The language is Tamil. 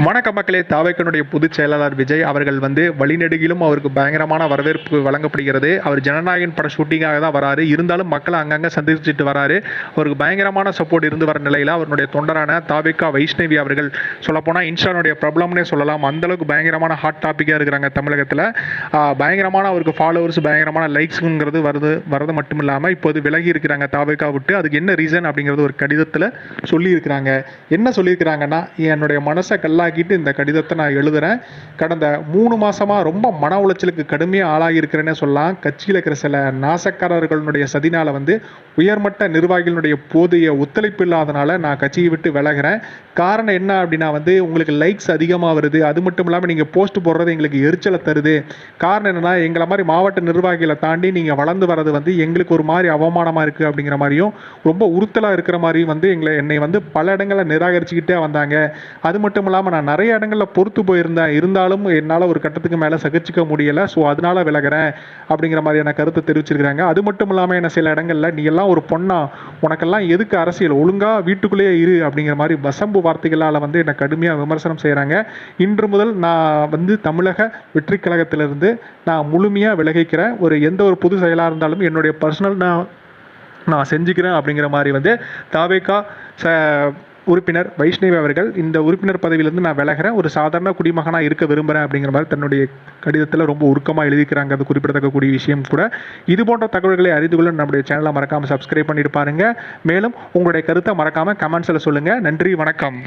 வணக்க மக்களே. தாவேக்கனுடைய பொதுச் செயலாளர் விஜய் அவர்கள் வழிநெடுகிலும் அவருக்கு பயங்கரமான வரவேற்பு வழங்கப்படுகிறது. அவர் ஜனநாயகன் பட ஷூட்டிங்காக தான் வராரு. இருந்தாலும் மக்களை அங்கங்கே சந்திச்சுட்டு வராரு. அவருக்கு பயங்கரமான சப்போர்ட் இருந்து வர நிலையில் அவருடைய தொண்டரான தாவேக்கா வைஷ்ணவி அவர்கள் சொல்லப்போனால் இன்ஸ்டானுடைய ப்ராப்ளம்னே சொல்லலாம். அந்தளவுக்கு பயங்கரமான ஹாட் டாப்பிக்காக இருக்கிறாங்க தமிழகத்தில். பயங்கரமான அவருக்கு ஃபாலோவர்ஸ், பயங்கரமான லைக்ஸுங்கிறது வரது மட்டும் இல்லாமல் இப்போது விலகி இருக்கிறாங்க தாவேக்கா விட்டு. அதுக்கு என்ன ரீசன் அப்படிங்கிறது ஒரு கடிதத்தில் சொல்லியிருக்கிறாங்க. என்ன சொல்லியிருக்கிறாங்கன்னா, என்னுடைய மனசை கல்லாக்கிட்டு இந்த கடிதத்தை நான் எழுதுகிறேன். கடந்த 3 மாதமாக ரொம்ப மன உளைச்சலுக்கு கடுமையாக ஆளாகி இருக்கிறேன்னே சொல்லலாம். கட்சியில் இருக்கிற சில நாசக்காரர்களுடைய சதினால் உயர்மட்ட நிர்வாகிகளுடைய போதிய ஒத்துழைப்பு இல்லாதனால நான் கட்சியை விட்டு விலகிறேன். காரணம் என்ன அப்படின்னா உங்களுக்கு லைக்ஸ் அதிகமாக வருது. அது மட்டும் இல்லாமல் நீங்கள் போஸ்ட் போடுறது எங்களுக்கு எரிச்சலை தருது. காரணம் என்னென்னா, எங்களை மாதிரி மாவட்ட நிர்வாகிகளை தாண்டி நீங்கள் வளர்ந்து வர்றது எங்களுக்கு ஒரு மாதிரி அவமானமாக இருக்குது அப்படிங்கிற மாதிரியும், ரொம்ப உறுத்தலாக இருக்கிற மாதிரியும் என்னை பல இடங்களில் நிராகரிச்சுக்கிட்டே வந்தாங்க. அது மட்டும் இல்லாமல் நான் நிறைய இடங்களில் பொறுத்து போயிருந்தேன். இருந்தாலும் என்னால் ஒரு கட்டத்துக்கு மேலே சகிச்சிக்க முடியலை. ஸோ அதனால் விலகிறேன் அப்படிங்கிற மாதிரியான கருத்தை தெரிவிச்சிருக்கிறாங்க. அது மட்டும் இல்லாமல் என்ன சில இடங்களில் நீ எல்லாம் ஒரு பொண்ணா, உனக்கெல்லாம் எதுக்கு அரசியல், ஒழுங்காக வீட்டுக்குள்ளேயே இரு அப்படிங்கிற மாதிரி வசம்பு வார்த்தைகளால் என்னை கடுமையாக விமர்சனம் செய்கிறாங்க. இன்று முதல் நான் தமிழக வெற்றி கழகத்திலிருந்து நான் முழுமையாக விலகிக்கிறேன். எந்த ஒரு பொது செயலாக இருந்தாலும் என்னுடைய பர்சனல் நான் செஞ்சுக்கிறேன் அப்படிங்கிற மாதிரி தாவேக்கா உறுப்பினர் வைஷ்ணவி அவர்கள் இந்த உறுப்பினர் பதவியிலிருந்து நான் விலகிறேன், ஒரு சாதாரண குடிமகனாக இருக்க விரும்புகிறேன் அப்படிங்கிற மாதிரி தன்னுடைய கடிதத்தில் ரொம்ப உருக்கமாக எழுதிக்கிறாங்க. அது குறிப்பிடத்தக்கக்கூடிய விஷயம் கூட. இது போன்ற தகவல்களை அறிந்து கொள்ள நம்முடைய சேனலை மறக்காமல் சப்ஸ்கிரைப் பண்ணிட்டு பாருங்க. மேலும் உங்களுடைய கருத்தை மறக்காமல் கமெண்ட்ஸில் சொல்லுங்கள். நன்றி, வணக்கம்.